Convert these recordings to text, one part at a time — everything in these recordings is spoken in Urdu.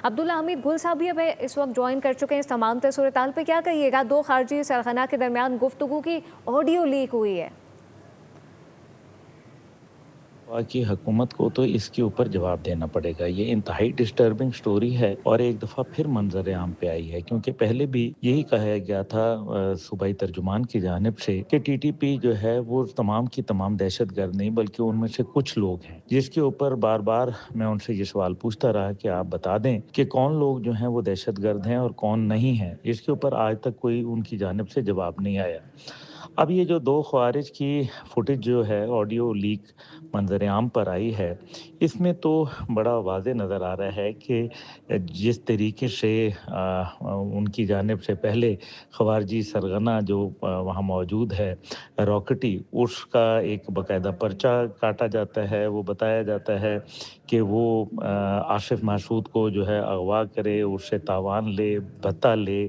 عبداللہ حمید گل صاحب بھی اب اس وقت جوائن کر چکے ہیں اس تمام صورتحال پہ، کیا کہیے گا؟ دو خارجی سرغنہ کے درمیان گفتگو کی آڈیو لیک ہوئی ہے۔ کی حکومت کو تو اس کے اوپر جواب دینا پڑے گا۔ یہ انتہائی ڈسٹربنگ سٹوری ہے اور ایک دفعہ پھر منظر عام پہ آئی ہے، کیونکہ پہلے بھی یہی کہا گیا تھا صوبائی ترجمان کی جانب سے کہ ٹی ٹی پی جو ہے وہ تمام کی تمام دہشت گرد نہیں بلکہ ان میں سے کچھ لوگ ہیں، جس کے اوپر بار بار میں ان سے یہ سوال پوچھتا رہا کہ آپ بتا دیں کہ کون لوگ جو ہیں وہ دہشت گرد ہیں اور کون نہیں ہیں۔ اس کے اوپر آج تک کوئی ان کی جانب سے جواب نہیں آیا۔ اب یہ جو دو خوارج کی فوٹیج جو ہے آڈیو لیک منظر عام پر آئی ہے، اس میں تو بڑا واضح نظر آ رہا ہے کہ جس طریقے سے ان کی جانب سے پہلے خوارجی سرغنہ جو وہاں موجود ہے راکٹی، اس کا ایک باقاعدہ پرچہ کاٹا جاتا ہے، وہ بتایا جاتا ہے کہ وہ آصف مسعود کو جو ہے اغوا کرے، اس سے تاوان لے، بھتہ لے،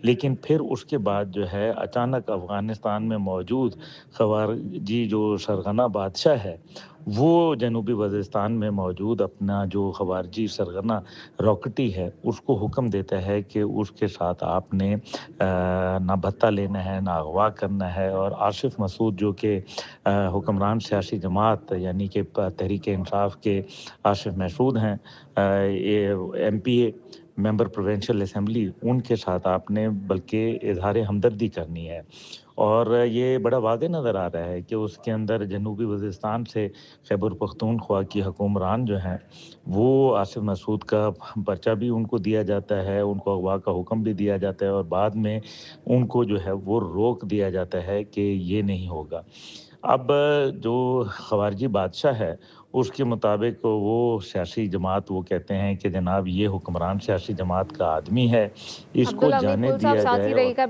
لیکن پھر اس کے بعد جو ہے اچانک افغانستان میں موجود خوارجی جو سرغنہ بادشاہ ہے وہ جنوبی وزیرستان میں موجود اپنا جو خوارجی سرغنہ راکٹی ہے اس کو حکم دیتا ہے کہ اس کے ساتھ آپ نے نہ بھتہ لینا ہے، نہ اغوا کرنا ہے، اور آصف مسعود جو کہ حکمران سیاسی جماعت یعنی کہ تحریک انصاف کے آصف مسعود ہیں، ایم پی اے ممبر پروونشل اسمبلی، ان کے ساتھ آپ نے بلکہ اظہار ہمدردی کرنی ہے۔ اور یہ بڑا واضح نظر آ رہا ہے کہ اس کے اندر جنوبی وزیرستان سے خیبر پختونخوا کی حکمران جو ہیں وہ آصف مسعود کا پرچہ بھی ان کو دیا جاتا ہے، ان کو اغوا کا حکم بھی دیا جاتا ہے، اور بعد میں ان کو جو ہے وہ روک دیا جاتا ہے کہ یہ نہیں ہوگا۔ اب جو خوارجی بادشاہ ہے اس کے مطابق وہ سیاسی جماعت، وہ کہتے ہیں کہ جناب یہ حکمران سیاسی جماعت کا آدمی ہے، اس کو عبداللہ حمید جانے گل صاحب دیا ساتھ جائے۔ ہی اور رہی گا۔